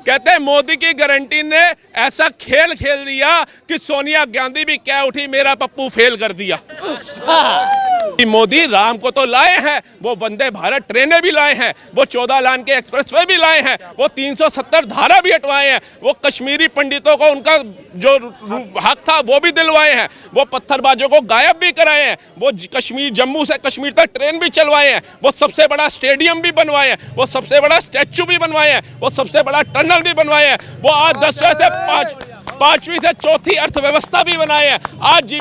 कहते हैं मोदी की गारंटी ने ऐसा खेल खेल दिया कि सोनिया गांधी भी कह उठी मेरा पप्पू फेल कर दिया। मोदी राम को तो लाए हैं, वो वंदे भारत ट्रेनें भी लाए हैं, वो 14 लाइन के एक्सप्रेसवे भी लाए हैं, वो 370 धारा भी हटवाए हैं, वो कश्मीरी पंडितों को उनका जो हक था वो भी दिलवाए हैं, वो पत्थरबाजों को गायब भी कराए हैं, वो कश्मीर जम्मू से कश्मीर तक ट्रेन भी चलवाए हैं, वो सबसे बड़ा स्टेडियम भी बनवाए हैं, वो सबसे बड़ा स्टैचू भी बनवाए हैं, वो सबसे बड़ा टनल भी बनवाए हैं, वो आज 10वें से 5वीं से चौथी अर्थव्यवस्था भी बनाए हैं। आज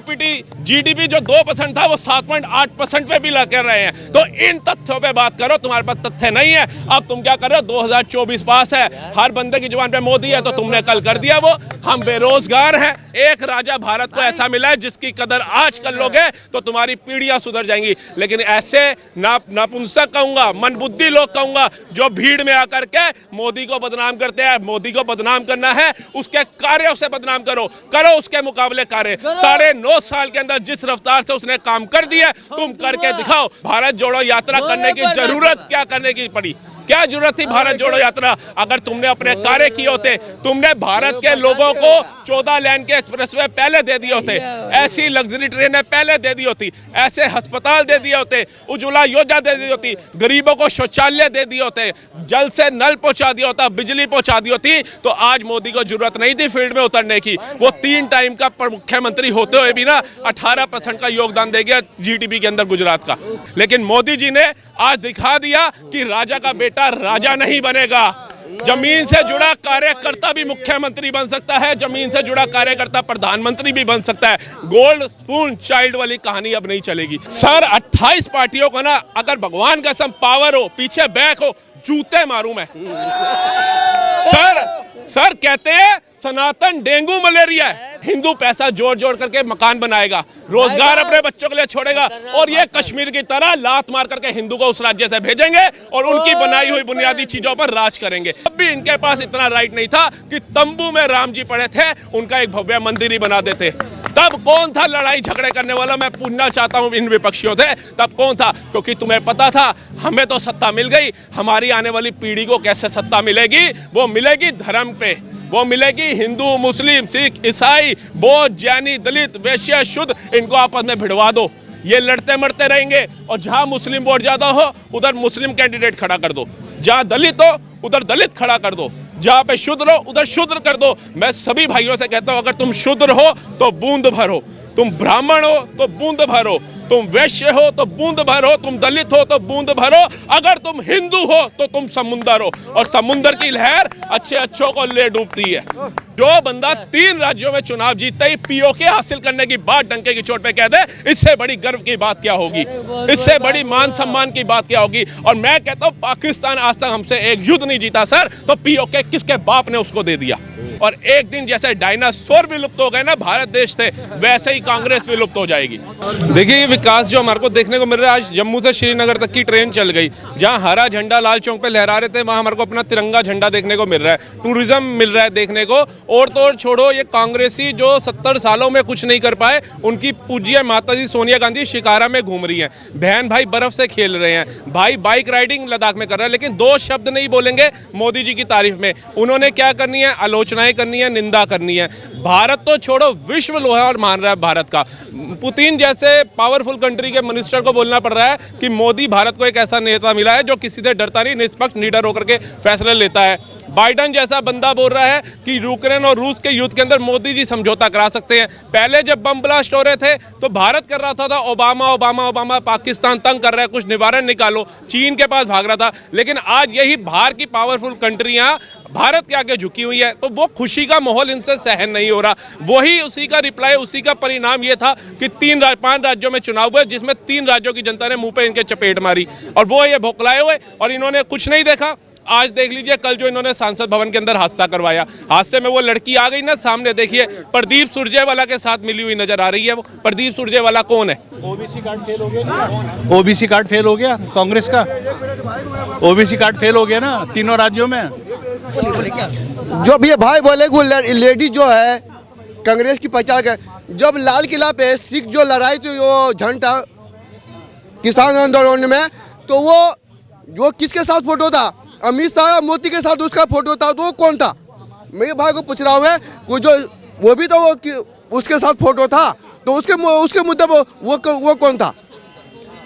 जीडीपी जो 2% था वो 7.8% पे भी लग रहे हैं। तो इन तथ्यों पे बात करो, तुम्हारे पास तथ्य नहीं है। अब तुम क्या कर रहे हो? 2024 पास है, हर बंदे की जुबान पे मोदी है, तो तुमने कल कर दिया वो हम बेरोजगार हैं। एक राजा भारत को ऐसा मिला है जिसकी कदर आज कर लोगे तो तुम्हारी पीढ़ियां सुधर जाएंगी। लेकिन ऐसे नापुंसक कहूंगा, मनबुद्धि लोग कहूंगा, जो भीड़ में आकर के मोदी को बदनाम करते हैं। मोदी को बदनाम करना है, उसके कार्यों से बदनाम करो उसके मुकाबले कार्य। 9.5 साल के अंदर जिस रफ्तार से उसने काम कर दिया, तुम करके दिखाओ। भारत जोड़ो यात्रा करने की जरूरत क्या करने की पड़ी? क्या जरूरत थी भारत जोड़ो यात्रा? अगर तुमने अपने कार्य किए होते, तुमने भारत के लोगों को 14 लेन के एक्सप्रेसवे पहले दे दिए होते, ऐसी लग्जरी ट्रेनें पहले दे दी होती, ऐसे अस्पताल दे दिए होते, उज्ज्वला योजना दे दी होती, गरीबों को शौचालय दे दिए होते, जल से नल पहुंचा दिया होता, बिजली पहुंचा दी होती, तो आज मोदी को जरूरत नहीं थी फील्ड में उतरने की। वो 3 टाइम का मुख्यमंत्री होते हुए भी ना 18% का योगदान दे गया जीडीपी के अंदर गुजरात का। लेकिन मोदी जी ने आज दिखा दिया कि राजा का बेटा राजा नहीं बनेगा। जमीन से जुड़ा कार्यकर्ता भी मुख्यमंत्री बन सकता है, जमीन से जुड़ा कार्यकर्ता प्रधानमंत्री भी बन सकता है। गोल्ड स्पून चाइल्ड वाली कहानी अब नहीं चलेगी सर। 28 पार्टियों को ना, अगर भगवान का सम पावर हो, पीछे बैक हो, जूते मारूं मैं। सर कहते हैं सनातन डेंगू मलेरिया है। हिंदू पैसा जोड़ जोड़ करके मकान बनाएगा, रोजगार अपने बच्चों के लिए छोड़ेगा, और ये कश्मीर की तरह लात मार करके हिंदू को उस राज्य से भेजेंगे और उनकी बनाई हुई बुनियादी चीजों पर राज करेंगे। अब भी इनके पास इतना राइट नहीं था कि तंबू में राम जी पड़े थे, उनका एक भव्य मंदिर ही बना देते। तब कौन था लड़ाई झगड़े करने वाला? मैं पूछना चाहता हूं, इन विपक्षियों थे तब कौन था? क्योंकि तुम्हें पता था हमें तो सत्ता मिल गई, हमारी आने वाली पीढ़ी को कैसे सत्ता मिलेगी? वो मिलेगी धर्म पे, वो मिलेगी हिंदू, मुस्लिम, सिख, ईसाई, बौद्ध, जैनी, दलित, वैश्य, शुद्ध, इनको आपस में भिड़वा दो। ये लड़ते मरते रहेंगे, और जहां मुस्लिम वोट ज्यादा हो उधर मुस्लिम कैंडिडेट खड़ा कर दो, जहां दलित हो उधर दलित खड़ा कर दो, जहां पे शूद्र हो उधर शूद्र कर दो। मैं सभी भाइयों से कहता हूं, अगर तुम शूद्र हो तो बूंद भरो, तुम ब्राह्मण हो तो बूंद भरो, तुम वैश्य हो तो बूंद भरो, तुम दलित हो तो बूंद भरो, अगर तुम हिंदू हो तो तुम समुंदर हो, और समुंदर की लहर अच्छे अच्छों को ले डूबती है। जो बंदा 3 राज्यों में चुनाव जीतते ही पीओके हासिल करने की बात डंके की चोट पे कह दे, इससे बड़ी गर्व की बात क्या होगी? इससे बड़ी मान सम्मान की बात क्या होगी? और मैं कहता हूं, पाकिस्तान आज तक हमसे एक युद्ध नहीं जीता सर, तो पीओके किसके बाप ने उसको दे दिया? और एक दिन जैसे डायनासोर विलुप्त हो गए ना भारत देश से, वैसे ही कांग्रेस विलुप्त हो जाएगी। देखिए विकास जो हमारे को देखने को मिल रहा है, आज जम्मू से श्रीनगर तक की ट्रेन चल गई, जहां हरा झंडा लाल चौक पे लहरा रहे थे, वहां हमारे को अपना तिरंगा झंडा देखने को मिल रहा है, टूरिज्म मिल रहा है देखने को। और तो और छोड़ो, ये कांग्रेसी जो 70 सालों में कुछ नहीं कर पाए, उनकी पूज्य माताजी सोनिया गांधी शिकारा में घूम रही हैं, बहन भाई बर्फ से खेल रहे हैं, भाई बाइक राइडिंग लद्दाख में कर रहे हैं, लेकिन 2 शब्द नहीं बोलेंगे मोदी जी की तारीफ में। उन्होंने क्या करनी है? आलोचनाएं करनी है, निंदा करनी है। भारत तो छोड़ो, विश्व लोहार मान रहा है भारत का। पुतिन जैसे पावरफुल कंट्री के मिनिस्टर को बोलना पड़ रहा है कि मोदी भारत को एक ऐसा नेता मिला है जो किसी से डरता नहीं, निष्पक्ष निडर होकर के फैसले लेता है। बाइडन जैसा बंदा बोल रहा है कि यूक्रेन और रूस के युद्ध के अंदर मोदी जी समझौता करा सकते हैं। पहले जब बम ब्लास्ट हो रहे थे तो भारत कर रहा था ओबामा, पाकिस्तान तंग कर रहा है, कुछ निवारण निकालो, चीन के पास भाग रहा था। लेकिन आज यही बाहर की पावरफुल कंट्रियां भारत के आगे झुकी हुई है, तो वो खुशी का माहौल इनसे सहन नहीं हो रहा। वही उसी का रिप्लाई, उसी का परिणाम ये था कि 5 राज्यों में चुनाव हुए, जिसमें 3 राज्यों की जनता ने मुंह पे इनके चपेट मारी, और वो ये भोकलाए हुए, और इन्होंने कुछ नहीं देखा। आज देख लीजिए, कल जो इन्होंने सांसद भवन के अंदर हादसा करवाया, हादसे में वो लड़की आ गई ना सामने, देखिए प्रदीप सुरजेवाला के साथ मिली हुई नजर आ रही है। वो प्रदीप सुरजेवाला कौन है? ओबीसी कार्ड फेल हो गया, ओबीसी कार्ड फेल हो गया कांग्रेस का, ओबीसी कार्ड फेल हो गया ना 3 राज्यों में। जो भी भाई बोले वो लेडी जो है कांग्रेस की पहचान है। जब लाल किला पे सिख जो लड़ाई थी, वो झंडा किसान आंदोलन में, तो वो किसके साथ फोटो था? अमित शाह मोदी के साथ उसका फोटो था, तो वो कौन था? मेरे भाई को पूछ रहा हूँ मैं, कोई जो वो भी तो उसके साथ फोटो था, तो उसके मुद्दे पर वो कौन था?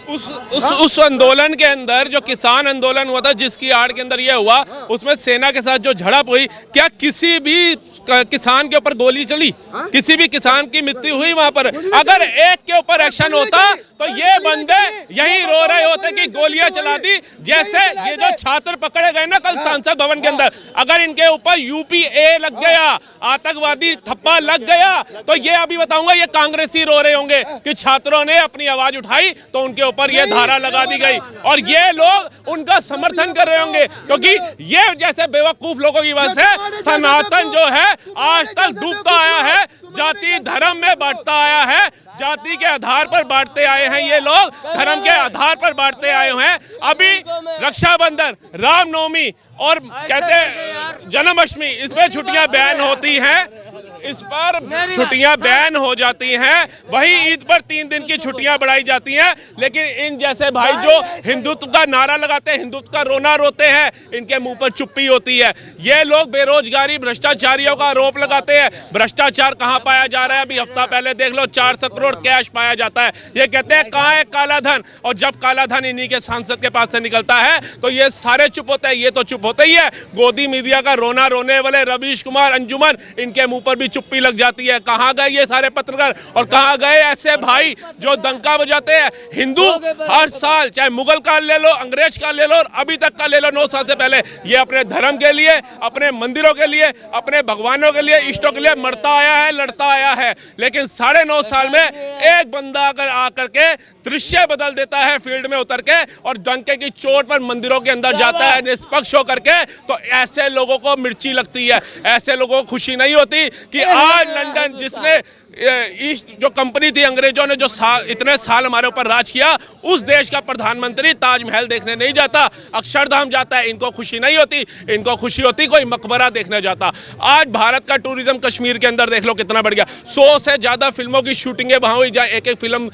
उस आंदोलन के अंदर जो किसान आंदोलन हुआ था, जिसकी आड़ के अंदर यह हुआ, उसमें सेना के साथ जो झड़प हुई, क्या किसी भी किसान के ऊपर गोली चली? किसी भी किसान की मृत्यु हुई वहां पर? अगर एक के ऊपर एक्शन होता तो ये बंदे यही रो रहे होते कि गोलियां चला दी। जैसे ये जो छात्र पकड़े गए ना कल संसद भवन के अंदर, अगर इनके ऊपर यूपीए लग गया, आतंकवादी ठप्पा लग गया, तो ये अभी बताऊंगा ये कांग्रेसी रो रहे होंगे कि छात्रों ने अपनी आवाज उठाई तो उनके ऊपर ये धारा लगा दी गई, और ये लोग उनका समर्थन कर रहे होंगे, क्योंकि ये जैसे बेवकूफ लोगों की वजह से सनातन जो है आज तक डूबता आया है, जाति धर्म में बांटता आया है, जाति के आधार पर बांटते आए हैं ये लोग, धर्म के आधार पर बांटते आए हुए हैं। अभी रक्षाबंधन, रामनवमी और कहते हैं जन्माष्टमी, इस पे छुट्टियां बैन होती हैं, इस पर छुट्टियां बैन हो जाती हैं। वही ईद पर 3 दिन की छुट्टियां बढ़ाई जाती हैं। लेकिन इन जैसे भाई जो हिंदुत्व का नारा लगाते हैं, हिंदुत्व का रोना रोते हैं, इनके मुंह पर चुप्पी होती है। ये लोग बेरोजगारी, भ्रष्टाचारियों का आरोप लगाते हैं। भ्रष्टाचार कहां पाया जा रहा है? अभी हफ्ता पहले देख लो 400 करोड़ कैश पाया जाता है। ये कहते हैं कहां है काला धन, और जब काला धन इन्हीं के सांसद के पास से निकलता है तो ये सारे चुप होते हैं। ये तो चुप होते ही है, गोदी मीडिया का रोना रोने वाले रवीश कुमार, अंजुमन, इनके मुंह पर भी चुप्पी लग जाती है। कहां गए ये सारे पत्रकार, और कहां गए ऐसे भाई जो डंका बजाते हैं? हिंदू हर साल, चाहे मुगल काल ले लो, अंग्रेज काल ले लो, और अभी तक का ले लो, 9 साल से पहले, ये अपने धर्म के लिए, अपने मंदिरों के लिए, अपने भगवानों के लिए, इष्टों के लिए मरता आया है, लड़ता आया है। लेकिन 9.5 साल में एक बंदा अगर आकर के दृश्य बदल देता है फील्ड में उतर के, और डंके की चोट पर मंदिरों के अंदर जाता है निष्पक्ष होकर के, तो ऐसे लोगों को मिर्ची लगती है, ऐसे लोगों को खुशी नहीं होती कि आज लंदन, जिसने ईस्ट जो कंपनी थी, अंग्रेजों ने जो इतने साल हमारे ऊपर राज किया, उस देश का प्रधानमंत्री ताजमहल देखने नहीं जाता, अक्षरधाम जाता है। इनको खुशी नहीं होती, इनको खुशी होती कोई मकबरा देखने जाता। आज भारत का टूरिज्म कश्मीर के अंदर देख लो कितना बढ़ गया। 100 से ज्यादा फिल्मों की शूटिंगें वहां हुई, जहाँ एक फिल्म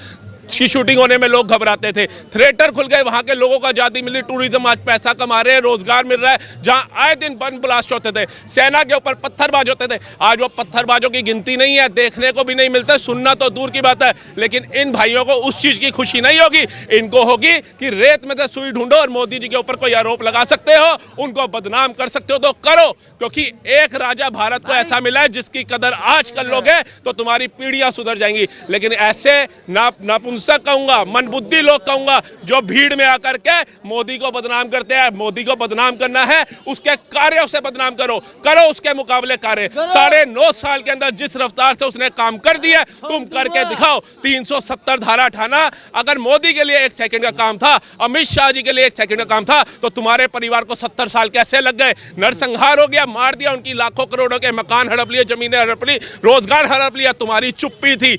की शूटिंग होने में लोग घबराते थे। थिएटर खुल गए, वहां के लोगों को आजादी मिली, टूरिज्म आज पैसा कमा रहे हैं, रोजगार मिल रहा है। जहां आए दिन बम ब्लास्ट होते थे, सेना के ऊपर पत्थरबाज होते थे, आज वो पत्थरबाजों की गिनती नहीं है, देखने को भी नहीं मिलता, सुनना तो दूर की बात है। लेकिन इन भाइयों को उस चीज की खुशी नहीं होगी, इनको होगी कि रेत में से सुई ढूंढो और मोदी जी के ऊपर कोई आरोप लगा सकते हो, उनको बदनाम कर सकते हो तो करो, क्योंकि एक राजा भारत को ऐसा मिला है जिसकी कदर आज कर लोगे तो तुम्हारी पीढ़ियां सुधर जाएंगी। लेकिन ऐसे नपुंसक कहूंगा, मनबुद्धि लोग कहूंगा, जो भीड़ में आकर के मोदी को बदनाम करते हैं। मोदी को बदनाम करना है, उसके कार्यों से बदनाम करो उसके मुकाबले कार्य। 9.5 साल के अंदर जिस रफ्तार से उसने काम कर दिया, तुम करके दिखाओ। 370 धारा हटाना अगर मोदी के लिए 1 सेकंड का काम था, अमित शाह जी के लिए 1 सेकंड का काम था, तो तुम्हारे परिवार को 70 साल कैसे लग गए? नरसंहार हो गया, मार दिया, उनकी लाखों करोड़ों के मकान हड़प लिए, जमीनें हड़प ली, रोजगार हड़प लिया, तुम्हारी चुप्पी थी।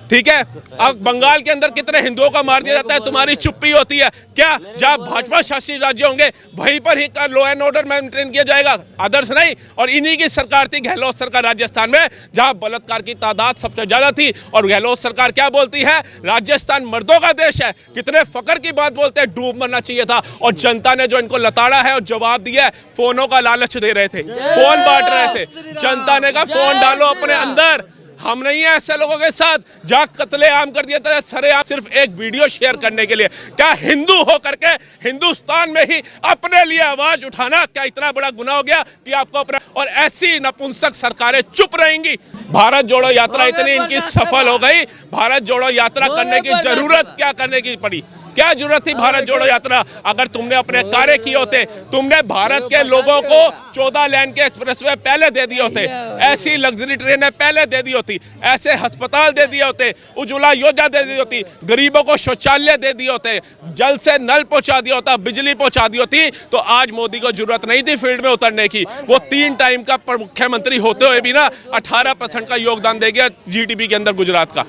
ठीक है, अब बंगाल के अंदर कितने हिंदुओं का मार दिया जाता है, तुम्हारी चुप्पी होती है। क्या जहां भाजपा शासित राज्य होंगे वहीं पर ही लॉ एंड ऑर्डर मेंटेन किया जाएगा? आदर्श नहीं। और इन्हीं की सरकार थी गहलोत सरकार राजस्थान में, जहां बलात्कार की तादाद सबसे ज्यादा थी, और गहलोत सरकार क्या बोलती है? राजस्थान मर्दों का देश है। कितने फकर की बात बोलते हैं, डूब मरना चाहिए था। और जनता ने जो इनको लताड़ा है और जवाब दिया है, फोनों का लालच दे रहे थे, फोन बांट रहे थे, जनता ने कहा फोन डालो अपने अंदर। हम नहीं है ऐसे लोगों के साथ जहां कत्लेआम कर दिया था सरेआम, सिर्फ एक वीडियो शेयर करने के लिए। क्या हिंदू हो करके हिंदुस्तान में ही अपने लिए आवाज उठाना क्या इतना बड़ा गुनाह हो गया कि आपको अपना? और ऐसी नपुंसक सरकारें चुप रहेंगी। भारत जोड़ो यात्रा इतनी इनकी सफल हो गई, भारत जोड़ो यात्रा करने की जरूरत क्या करने की पड़ी? क्या जरूरत थी भारत जोड़ो यात्रा? अगर तुमने अपने कार्य किए होते, तुमने भारत के लोगों को 14 लेन के एक्सप्रेसवे पहले दे दिए होते, ऐसी लग्जरी ट्रेनें पहले दे दी होती, ऐसे अस्पताल दे दिए होते, उज्ज्वला योजना दे दी होती, गरीबों को शौचालय दे दिए होते, जल से नल पहुंचा दिया होता, बिजली पहुंचा दी होती, तो आज मोदी को जरूरत नहीं थी फील्ड में उतरने की। वो 3 टाइम का मुख्यमंत्री होते हुए भी ना 18% का योगदान दे गया जीडीपी के अंदर गुजरात का।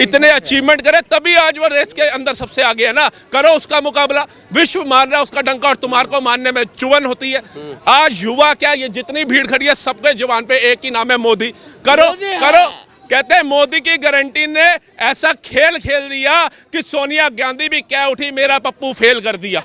इतने अचीवमेंट करे तभी आज वो रेस के अंदर सबसे आगे है ना। करो उसका मुकाबला, विश्व मार रहा है उसका डंका, और तुम्हारे को मारने में चुवन होती है। आज युवा क्या, ये जितनी भीड़ खड़ी है सबके जुबान पे एक ही नाम है, मोदी। करो कहते हैं मोदी की गारंटी ने ऐसा खेल खेल दिया कि सोनिया गांधी भी क्या उठी, मेरा पप्पू फेल कर दिया।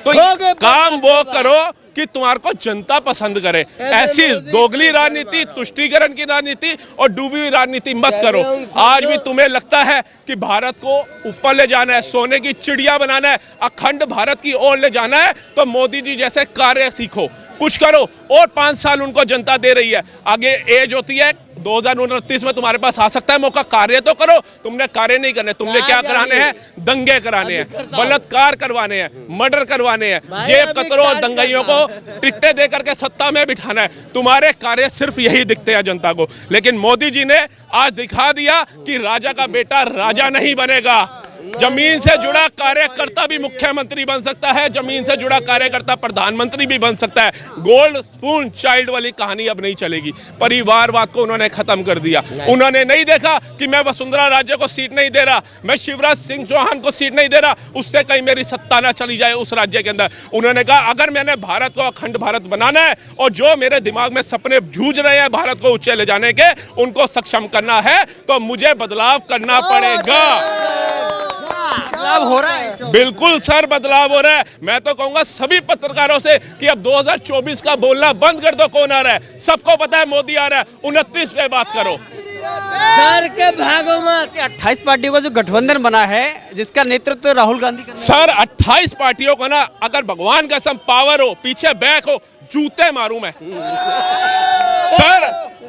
तो काम वो करो कि तुम्हारे को जनता पसंद करे। ऐसी दोगली राजनीति, तुष्टीकरण की राजनीति और डूबी हुई राजनीति मत करो। आज भी तुम्हें लगता है कि भारत को ऊपर ले जाना है, सोने की चिड़िया बनाना है, अखंड भारत की ओर ले जाना है, तो मोदी जी जैसे कार्य सीखो, कुछ करो। और 5 साल उनको जनता दे रही है, आगे एज होती है 2029 में तुम्हारे पास आ सकता है मौका, कार्य तो करो। तुमने कार्य नहीं करने, तुमने क्या कराने हैं? दंगे कराने हैं, बलात्कार करवाने हैं, मर्डर करवाने हैं, जेब कतरो और दंगाइयों को टिकटें दे करके सत्ता में बिठाना है। तुम्हारे कार्य सिर्फ यही दिखते हैं जनता को। लेकिन मोदी जी ने आज दिखा दिया कि राजा का बेटा राजा नहीं बनेगा। जमीन से जुड़ा कार्यकर्ता भी मुख्यमंत्री बन सकता है, जमीन से जुड़ा कार्यकर्ता प्रधानमंत्री भी बन सकता है। गोल्ड स्पून चाइल्ड वाली कहानी अब नहीं चलेगी। परिवारवाद को उन्होंने खत्म कर दिया। उन्होंने नहीं देखा कि मैं वसुंधरा राजे को सीट नहीं दे रहा, मैं शिवराज सिंह चौहान को सीट नहीं दे रहा, उससे कहीं मेरी सत्ता ना चली जाए उस राज्य के अंदर। उन्होंने कहा अगर मैंने भारत को अखंड भारत बनाना है और जो मेरे दिमाग में सपने जूझ रहे हैं भारत को ऊंचे ले जाने के, उनको सक्षम करना है, तो मुझे बदलाव करना पड़ेगा। बदलाव हो रहा है, बिल्कुल सर, बदलाव हो रहा है। मैं तो कहूंगा सभी पत्रकारों से कि अब 2024 का बोलना बंद कर दो। कौन आ रहा है? सबको पता है मोदी आ रहा है। 29 पे बात करो। डर के भागो मत। 28 पार्टियों का जो गठबंधन बना है, जिसका नेतृत्व राहुल गांधी कर रहे हैं। सर 28 पार्टियों का ना, अगर भगवान का सम पावर हो, पीछे बैक हो, जूते मारूं मैं।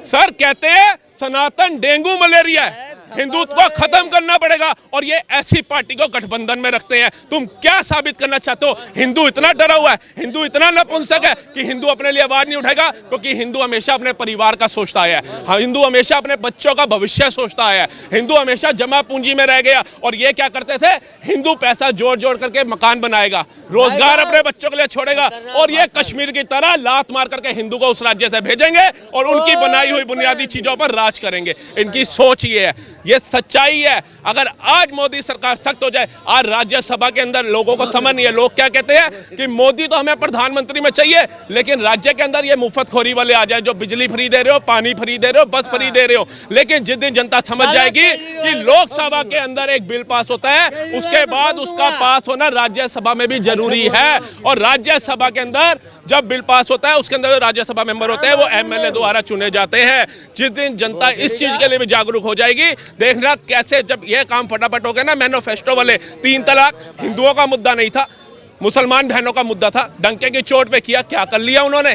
सर कहते हैं सनातन डेंगू मलेरिया है, हिंदुत्व को खत्म करना पड़ेगा, और ये ऐसी पार्टी को गठबंधन में रखते हैं। तुम क्या साबित करना चाहते हो? हिंदू इतना डरा हुआ है, हिंदू इतना नपुंसक है कि हिंदू अपने लिए आवाज नहीं उठाएगा, क्योंकि हिंदू हमेशा अपने परिवार का सोचता है, हिंदू हमेशा अपने बच्चों का भविष्य सोचता है, हिंदू हमेशा जमा पूंजी में रह गया। और ये क्या करते थे? हिंदू पैसा जोड़ जोड़ करके मकान बनाएगा, रोजगार अपने बच्चों के लिए छोड़ेगा, और ये कश्मीर की तरह लात मार करके हिंदू को उस राज्य से भेजेंगे और उनकी बनाई हुई बुनियादी चीजों पर राज करेंगे। इनकी सोच ये है, ये सच्चाई है। अगर आज मोदी सरकार सख्त हो जाए, आज राज्यसभा के अंदर लोगों को समझ नहीं है। लोग क्या कहते हैं कि मोदी तो हमें प्रधानमंत्री में चाहिए, लेकिन राज्य के अंदर ये मुफ्तखोरी वाले आ जाए, जो बिजली फ्री दे रहे हो, पानी फ्री दे रहे हो, बस फ्री दे रहे हो। लेकिन जिस दिन जनता समझ जाएगी कि लोकसभा के अंदर एक बिल पास होता है, उसके बाद उसका पास होना राज्यसभा में भी जरूरी है। और राज्यसभा के अंदर जब बिल पास होता है, उसके अंदर जो राज्यसभा मेंबर होते हैं वो एमएलए द्वारा चुने जाते हैं। जिस दिन जनता इस चीज के लिए भी जागरूक हो जाएगी, देखना कैसे जब यह काम फटाफट हो गया ना। मैनिफेस्टो वाले 3 तलाक हिंदुओं का मुद्दा नहीं था, मुसलमान बहनों का मुद्दा था, डंके की चोट पे किया, क्या कर लिया उन्होंने?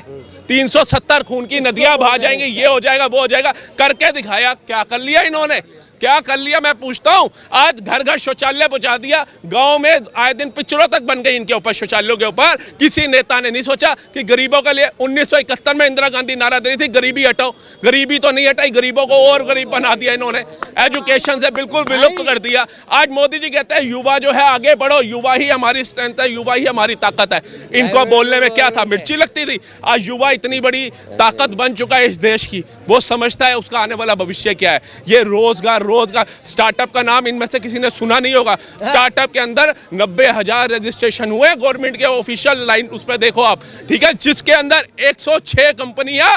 370 खून की नदियां बहा जाएंगी, ये हो जाएगा, वो हो जाएगा, करके दिखाया। क्या कर लिया इन्होंने? क्या कर लिया? मैं पूछता हूं। आज घर घर शौचालय पहुंचा दिया, गांव में आए दिन पिक्चरों तक बन गई इनके ऊपर, शौचालयों के ऊपर। किसी नेता ने नहीं सोचा कि गरीबों के लिए 1971 में इंदिरा गांधी नारा दे रही थी, गरीबी हटाओ। गरीबी तो नहीं हटाई, गरीबों को और गरीब बना दिया इन्होंने, एजुकेशन से बिल्कुल विलुप्त कर दिया। आज मोदी जी कहते हैं युवा जो है आगे बढ़ो, युवा ही हमारी स्ट्रेंथ है, युवा ही हमारी ताकत है। इनको बोलने में क्या था? मिर्ची लगती थी। आज युवा इतनी बड़ी ताकत बन चुका है इस देश की, वो समझता है उसका आने वाला भविष्य क्या है। ये रोजगार स्टार्टअप का नाम इनमें से किसी ने सुना नहीं होगा। स्टार्टअप के अंदर 90,000 रजिस्ट्रेशन हुए गवर्नमेंट के ऑफिशियल लाइन, उस पर देखो आप, ठीक है, जिसके अंदर 106 कंपनियां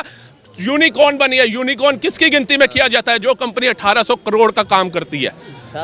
यूनिकॉर्न बनी है। यूनिकॉर्न किसकी गिनती में किया जाता है? जो कंपनी 1800 करोड़ का काम करती है।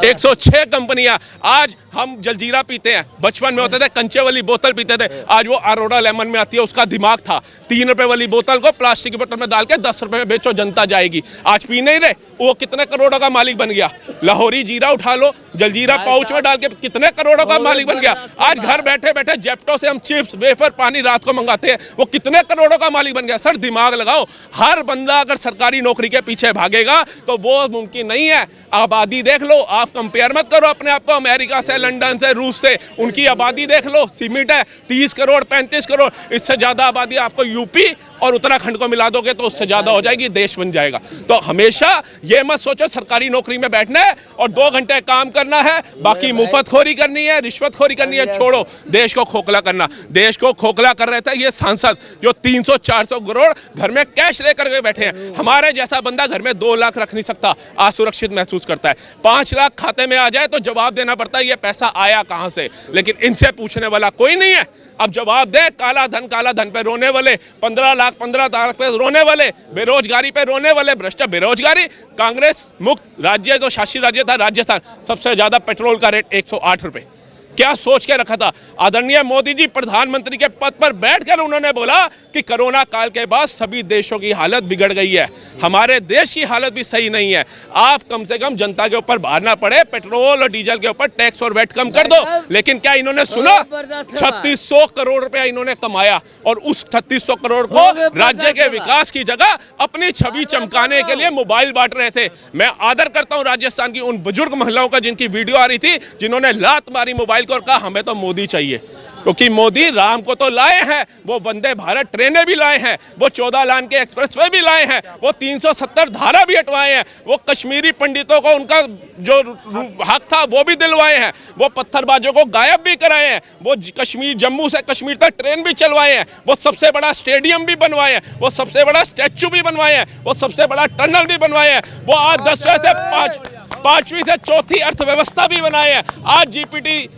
106 कंपनियां। आज हम जलजीरा पीते हैं, बचपन में होते थे कंचे वाली बोतल पीते थे, आज वो अरोड़ा लेमन में आती है, उसका दिमाग था। 3 रुपए वाली बोतल को प्लास्टिक की बोतल में डाल के 10 रुपए में बेचो, जनता जाएगी। आज पी नहीं रहे, वो कितने करोड़ों का मालिक बन गया। लाहौरी जीरा उठा लो, जलजीरा पाउच में डाल के कितने करोड़ों का मालिक बन गया। आज घर बैठे बैठे जेप्टो से हम चिप्स, वेफर, पानी रात को मंगाते हैं, वो कितने करोड़ों का मालिक बन गया। सर दिमाग लगाओ। हर बंदा अगर सरकारी नौकरी के पीछे भागेगा तो वो मुमकिन नहीं है। आबादी देख लो, आप कंपेयर मत करो अपने आप को अमेरिका से, लंदन से, रूस से। उनकी आबादी देख लो, सीमित है, 30 करोड़ 35 करोड़। इससे ज्यादा आबादी आपको यूपी और उत्तराखंड को मिला दोगे तो उससे ज्यादा हो जाएगी, देश बन जाएगा। तो हमेशा ये मत सोचो सरकारी नौकरी में बैठना है और 2 घंटे काम करना है, बाकी मुफ्तखोरी करनी है, रिश्वतखोरी करनी है। छोड़ो देश को खोखला करना। देश को खोखला कर रहे थे ये सांसद जो 300-400 करोड़ घर में कैश लेकर के बैठे हैं। हमारे जैसा बंदा घर में 2 लाख रख नहीं सकता, असुरक्षित महसूस करता है। 5 लाख खाते में आ जाए तो जवाब देना पड़ता है ये पैसा आया कहां से, लेकिन इनसे पूछने वाला कोई नहीं है। अब जवाब दे। काला धन पे रोने वाले, 15 लाख पे रोने वाले, बेरोजगारी पे रोने वाले, भ्रष्ट बेरोजगारी। कांग्रेस मुक्त राज्य जो शासी राज्य था राजस्थान, सबसे ज्यादा पेट्रोल का रेट 108 रुपए। क्या सोच के रखा था। आदरणीय मोदी जी प्रधानमंत्री के पद पर बैठकर उन्होंने बोला कि कोरोना काल के बाद सभी देशों की हालत बिगड़ गई है, हमारे देश की हालत भी सही नहीं है, आप कम से कम जनता के ऊपर भार ना पड़े, पेट्रोल और डीजल के ऊपर टैक्स और वैट कम कर दो। लेकिन क्या इन्होंने सुना? 3600 करोड़ रुपया इन्होंने कमाया और उस 3600 करोड़ को राज्य के विकास की जगह अपनी छवि चमकाने के लिए मोबाइल बांट रहे थे। मैं आदर करता हूं राजस्थान की उन बुजुर्ग महिलाओं का जिनकी वीडियो आ रही थी, जिन्होंने लात मारी मोबाइल को और कहा हमें तो मोदी चाहिए, क्योंकि मोदी राम को तो लाए हैं, वो वंदे भारत ट्रेनें भी लाए हैं, वो 14 लाइन के एक्सप्रेसवे भी लाए हैं, वो 370 धारा भी हटवाए हैं, वो कश्मीरी पंडितों को उनका जो हक था वो भी दिलवाए हैं, वो पत्थरबाजों को गायब भी कराए हैं, वो कश्मीर जम्मू से कश्मीर तक ट्रेन भी चलवाए हैं, वो सबसे बड़ा स्टेडियम भी बनवाए हैं, वो सबसे बड़ा स्टैचू भी बनवाए हैं, वो सबसे बड़ा टनल भी बनवाए हैं, वो आज 10वें से 5वीं से चौथी अर्थव्यवस्था भी बनाए हैं। आज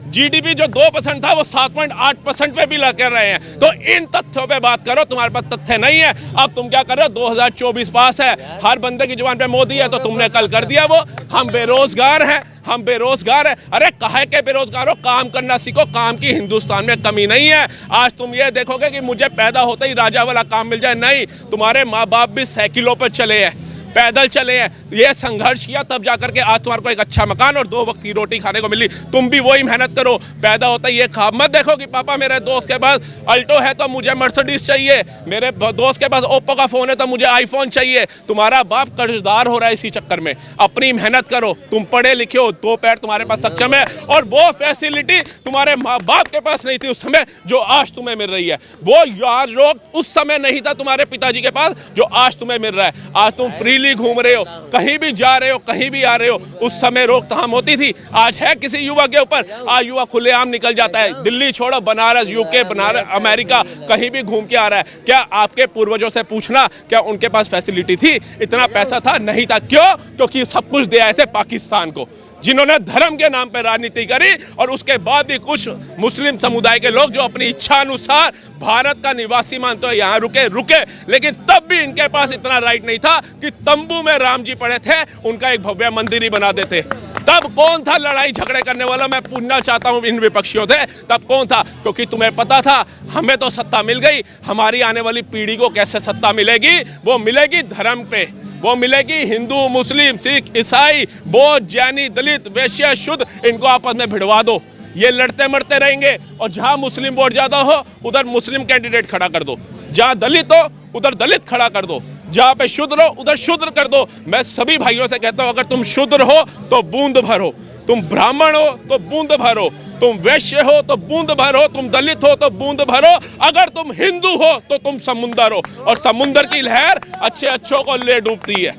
जीडीपी जो 2% था वो 7.8% पे भी ला कर रहे हैं। तो इन तथ्यों पे बात करो, तुम्हारे पास तथ्य नहीं है। अब तुम क्या कर रहे हो? 2024 पास है, हर बंदे की जुबान पे मोदी है, तो तुमने कल कर दिया वो हम बेरोजगार हैं, हम बेरोजगार हैं। अरे काहे के बेरोजगार हो? काम करना सीखो, काम की हिंदुस्तान में कमी नहीं है। आज तुम ये देखोगे कि मुझे पैदा होते ही राजा वाला काम मिल जाए, नहीं, तुम्हारे माँ बाप भी साइकिलों पर चले हैं, पैदल चले हैं, ये संघर्ष किया तब जाकर के आज तुम्हारे को एक अच्छा मकान और 2 वक्त की रोटी खाने को मिली। तुम भी वही मेहनत करो, पैदा होता ही ये ख्वाब मत देखो कि पापा मेरे दोस्त के पास अल्टो है तो मुझे मर्सिडीज चाहिए, मेरे दोस्त के पास ओप्पो का फोन है तो मुझे आईफोन चाहिए। तुम्हारा बाप कर्जदार हो रहा है इसी चक्कर में। अपनी मेहनत करो, तुम पढ़े लिखे हो, 2 पैर तुम्हारे पास सक्षम है, और वो फैसिलिटी तुम्हारे माँ बाप के पास नहीं थी उस समय जो आज तुम्हें मिल रही है। वो यार लोग उस समय नहीं था तुम्हारे पिताजी के पास जो आज तुम्हें मिल रहा है। आज तुम फ्रीली घूम रहे हो, कहीं भी जा रहे हो, कहीं भी आ रहे हो। उस समय रोकथाम होती थी, आज है किसी युवा के ऊपर? आज युवा खुलेआम निकल जाता है, दिल्ली छोड़ो, बनारस, यूके, बनारस, अमेरिका, कहीं भी घूम के आ रहा है। क्या आपके पूर्वजों से पूछना, क्या उनके पास फैसिलिटी थी? इतना पैसा था? नहीं था। क्यों? क्योंकि सब कुछ दे आए थे पाकिस्तान को, जिन्होंने धर्म के नाम पर राजनीति करी। और उसके बाद भी कुछ मुस्लिम समुदाय के लोग जो अपनी इच्छा अनुसार भारत का निवासी मानते हो यहाँ रुके, लेकिन तब भी इनके पास इतना राइट नहीं था कि तंबू में राम जी पड़े थे, उनका एक भव्य मंदिर ही बना देते। तब कौन था लड़ाई झगड़े करने वाला? मैं पूछना चाहता हूं इन विपक्षियों से, तब कौन था? क्योंकि तुम्हें पता था हमें तो सत्ता मिल गई, हमारी आने वाली पीढ़ी को कैसे सत्ता मिलेगी? वो मिलेगी धर्म पे, वो मिलेगी हिंदू, मुस्लिम, सिख, ईसाई, बौद्ध, जैनी, दलित, वैश्य, शुद्ध, इनको आपस में भिड़वा दो, ये लड़ते मरते रहेंगे। और जहां मुस्लिम वोट ज्यादा हो उधर मुस्लिम कैंडिडेट खड़ा कर दो, जहां दलित हो उधर दलित खड़ा कर दो, जहां पे शूद्र हो उधर शूद्र कर दो। मैं सभी भाइयों से कहता हूं, अगर तुम शूद्र हो तो बूंद भरो, तुम ब्राह्मण हो तो बूंद भरो, तुम वैश्य हो तो बूंद भरो, तुम दलित हो तो बूंद भरो, अगर तुम हिंदू हो तो तुम समुंदर हो, और समुंदर की लहर अच्छे अच्छों को ले डूबती है।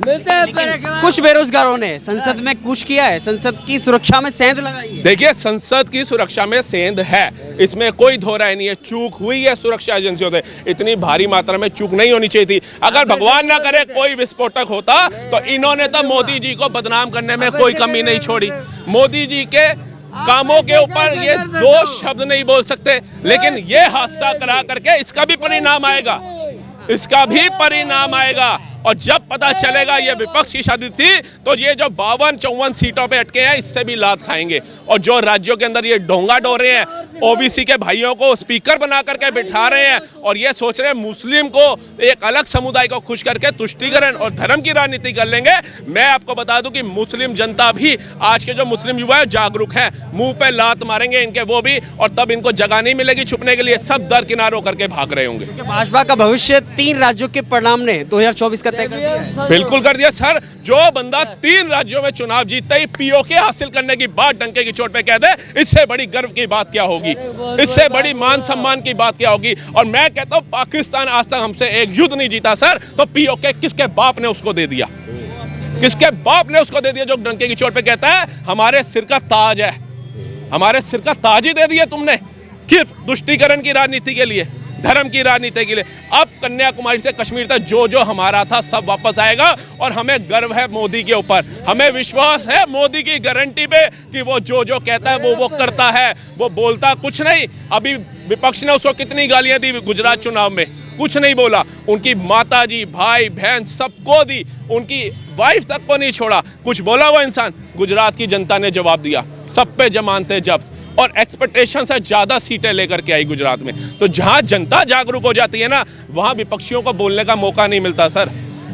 कुछ बेरोजगारों ने संसद में कुछ किया है, संसद की सुरक्षा में सेंध लगाई है। देखिए, संसद की सुरक्षा में सेंध है, इसमें कोई दो राय नहीं है। चूक हुई है सुरक्षा एजेंसियों से, इतनी भारी मात्रा में चूक नहीं होनी चाहिए थी। अगर भगवान ना करे कोई विस्फोटक होता तो इन्होंने तो मोदी जी को बदनाम करने में कोई कमी नहीं छोड़ी। मोदी जी के कामों के ऊपर ये 2 शब्द नहीं बोल सकते, लेकिन ये हादसा करा करके इसका भी परिणाम आएगा, इसका भी परिणाम आएगा। और जब पता चलेगा ये विपक्ष की शादी थी, तो ये जो 52-54 सीटों पे अटके हैं इससे भी लात खाएंगे। और जो राज्यों के अंदर ये डोंगा डो रहे हैं, ओबीसी के भाइयों को स्पीकर बना करके बिठा रहे हैं और ये सोच रहे हैं मुस्लिम को, एक अलग समुदाय को खुश करके तुष्टीकरण और धर्म की राजनीति कर लेंगे। मैं आपको बता दूं कि मुस्लिम जनता भी, आज के जो मुस्लिम युवा है जागरूक हैं, मुंह पे लात मारेंगे इनके वो भी, और तब इनको जगह नहीं मिलेगी छुपने के लिए, सब दरकिनार होकर के भाग रहे होंगे। भाजपा का भविष्य 3 राज्यों के परिणाम ने 2024 का तय कर दिया है। बिल्कुल कर दिया सर। जो बंदा 3 राज्यों में चुनाव जीतते ही पीओके हासिल करने की बात डंके की चोट पे कह दे, इससे बड़ी गर्व की बात क्या होगी, इससे बड़ी मान सम्मान की बात क्या होगी। और मैं कहता हूं पाकिस्तान आज तक हमसे एक युद्ध नहीं जीता सर, तो पीओके किसके बाप ने उसको दे दिया, किसके बाप ने उसको दे दिया जो डंके की चोट पे कहता है हमारे सिर का ताज है, हमारे सिर का ताज ही दे दिया तुमने, किस तुष्टीकरण की राजनीति के लिए, धर्म की राजनीति के लिए। अब कन्याकुमारी से कश्मीर तक जो जो हमारा था सब वापस आएगा, और हमें गर्व है मोदी के ऊपर, हमें विश्वास है मोदी की गारंटी पे कि वो जो जो कहता है वो करता है, वो बोलता कुछ नहीं। अभी विपक्ष ने उसको कितनी गालियां दी गुजरात चुनाव में, कुछ नहीं बोला। उनकी माता जी, भाई बहन सबको दी, उनकी वाइफ तक को नहीं छोड़ा। कुछ बोला वो इंसान? गुजरात की जनता ने जवाब दिया, सब पे जमानते जब्त। और एक्सपेक्टेशन से ज़्यादा सीटें लेकर के आई गुजरात में। तो जहां जनता जागरूक हो जाती है ना, वहां विपक्षियों को बोलने का मौका नहीं मिलता सर।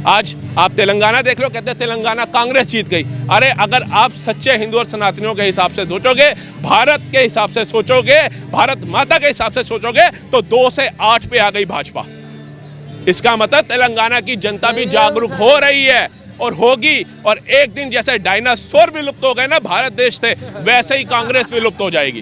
आज आप तेलंगाना देख लो, कहते हैं तेलंगाना कांग्रेस जीत गई। अरे अगर आप सच्चे हिंदू और सनातनियों के हिसाब से सोचोगे, भारत के हिसाब से सोचोगे, भारत माता के हिसाब से सोचोगे, तो 2 से 8 पे आ गई भाजपा। इसका मतलब तेलंगाना की जनता भी जागरूक हो रही है और होगी, और एक दिन जैसे डायनासोर विलुप्त हो गए ना भारत देश से, वैसे ही कांग्रेस विलुप्त हो जाएगी।